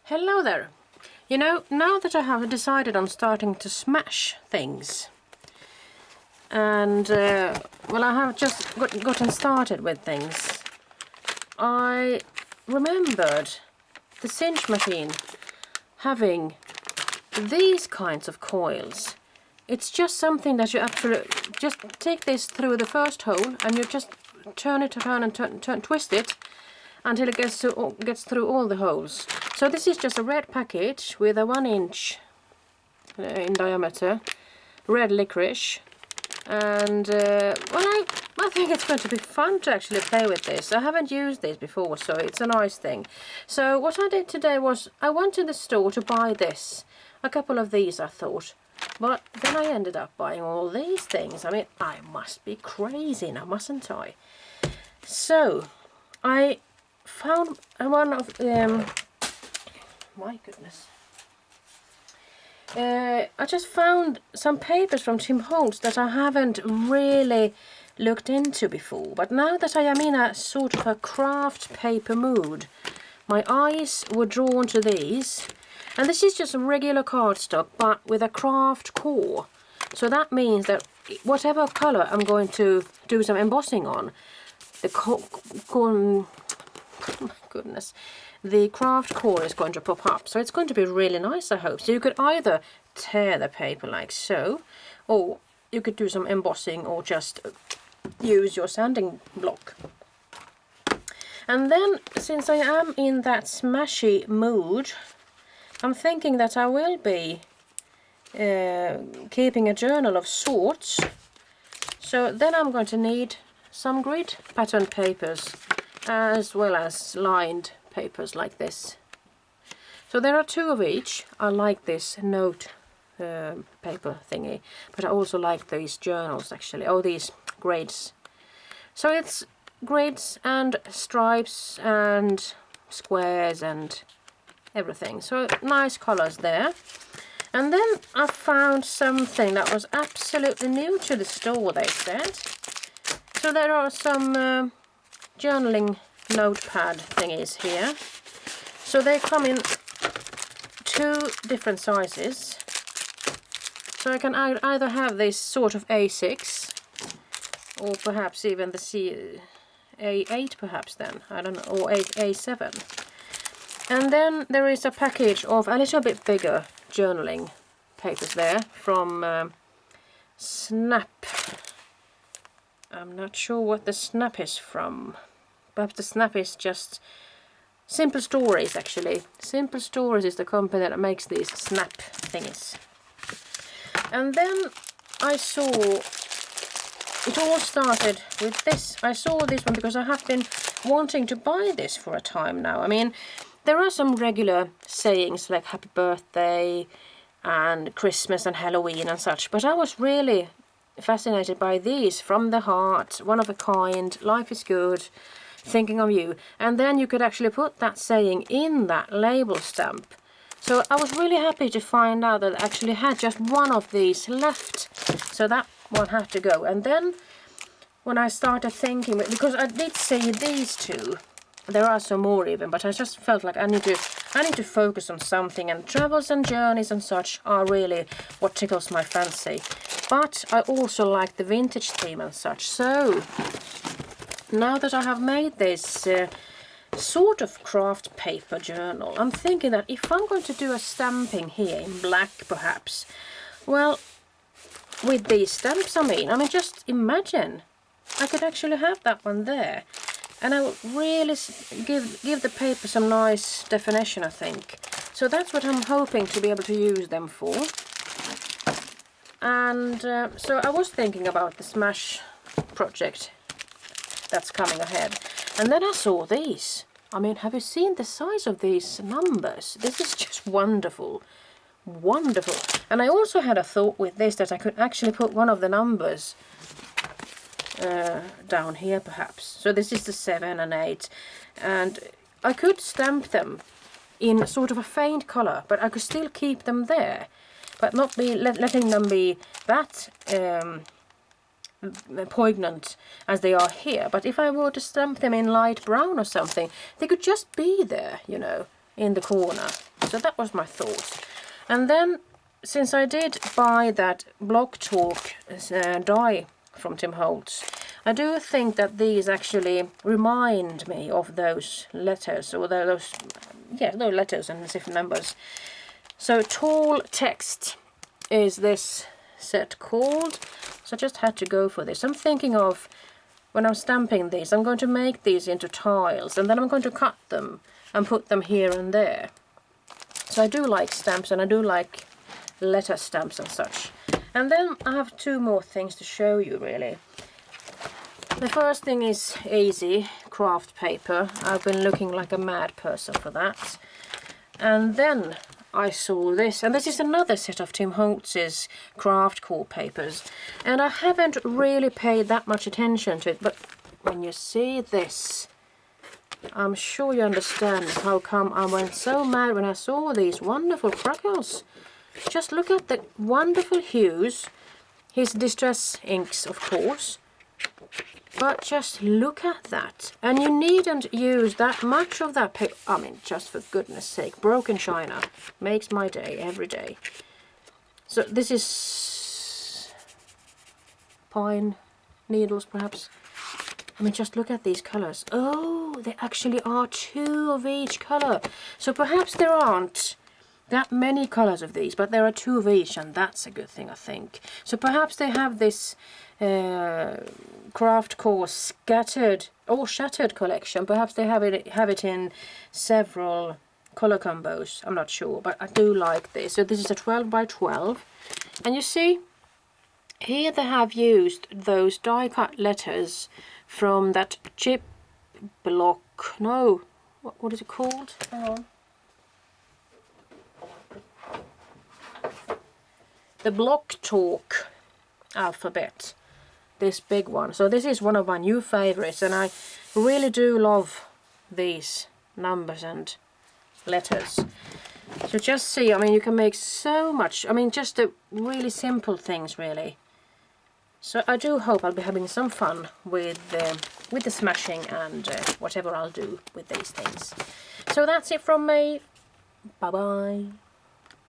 Hello there. You know, now that I have decided on starting to smash things, and well, I have just gotten started with things, I remembered the cinch machine having these kinds of coils. It's just something that you actually just take this through the first hole and you just turn it around and twist it until it gets through all the holes. So this is just a red package with a 1 inch in diameter, red licorice, and well, I think it's going to be fun to actually play with this. I haven't used this before, so it's a nice thing. So what I did today was I went to the store to buy this, a couple of these I thought, but then I ended up buying all these things. I mean, I must be crazy now, mustn't I? So I found one of my goodness. I just found some papers from Holtz that I haven't really looked into before, but now that I am in a sort of a craft paper mood, my eyes were drawn to these. And this is just a regular cardstock but with a craft core. So that means that whatever colour I'm going to do some embossing on, oh my goodness, the craft core is going to pop up. So it's going to be really nice, I hope. So you could either tear the paper like so, or you could do some embossing or just use your sanding block. And then, since I am in that smashy mood, I'm thinking that I will be keeping a journal of sorts. So then I'm going to need some grid pattern papers as well as lined papers like this. So there are 2 of each. I like this note paper thingy, but I also like these journals actually, oh, these grades. So it's grids and stripes and squares and everything, so nice colors there. And then I found something that was absolutely new to the store, they said. So there are some journaling notepad thingies here. So they come in 2 different sizes. So I can either have this sort of A6 or perhaps even the A8 perhaps then, I don't know, or A7. And then there is a package of a little bit bigger journaling papers there from Snap. I'm not sure what the Snap is from. Perhaps the Snap is just Simple Stories actually. Simple Stories is the company that makes these Snap thingies. And then I saw, it all started with this. I saw this one because I have been wanting to buy this for a time now. I mean, there are some regular sayings like happy birthday and Christmas and Halloween and such, but I was really fascinated by these, from the heart, one of a kind, life is good, thinking of you. And then you could actually put that saying in that label stamp. So I was really happy to find out that I actually had just one of these left. So that one had to go. And then when I started thinking, because I did see these 2, there are some more even, but I just felt like I need to focus on something, and travels and journeys and such are really what tickles my fancy. But I also like the vintage theme and such. So now that I have made this sort of craft paper journal, I'm thinking that if I'm going to do a stamping here in black perhaps, well, with these stamps I mean just imagine I could actually have that one there. And I will really give the paper some nice definition, I think. So that's what I'm hoping to be able to use them for. And so I was thinking about the Smash project that's coming ahead. And then I saw these. I mean, have you seen the size of these numbers? This is just wonderful. Wonderful. And I also had a thought with this that I could actually put one of the numbers down here perhaps. So this is the 7 and 8, and I could stamp them in sort of a faint colour, but I could still keep them there, but not be letting them be that poignant as they are here. But if I were to stamp them in light brown or something, they could just be there, you know, in the corner. So that was my thought. And then, since I did buy that Block Talk die from Tim Holtz, I do think that these actually remind me of those letters, or those letters and different numbers. So Tall Text is this set called. So I just had to go for this. I'm thinking of, when I'm stamping these, I'm going to make these into tiles, and then I'm going to cut them and put them here and there. So I do like stamps, and I do like letter stamps and such. And then I have two more things to show you, really. The first thing is easy craft paper. I've been looking like a mad person for that. And then I saw this, and this is another set of Tim Holtz's craft core papers. And I haven't really paid that much attention to it, but when you see this, I'm sure you understand how come I went so mad when I saw these wonderful crackles. Just look at the wonderful hues. His distress inks, of course. But just look at that. And you needn't use that much of that paper. I mean, just for goodness sake. Broken china makes my day every day. So this is pine needles, perhaps. I mean, just look at these colors. Oh, there actually are two of each color. So perhaps there aren't that many colors of these, but there are two of each, and that's a good thing, I think. So perhaps they have this craft core scattered or shattered collection. Perhaps they have it in several color combos. I'm not sure, but I do like this. So this is a 12 by 12, and you see here they have used those die cut letters from that chip block. No, what is it called? Hang on. The Block Talk alphabet. This big one. So this is one of my new favorites, and I really do love these numbers and letters. So just see, I mean, you can make so much. I mean, just the really simple things, really. So I do hope I'll be having some fun with the smashing and whatever I'll do with these things. So that's it from me. Bye bye.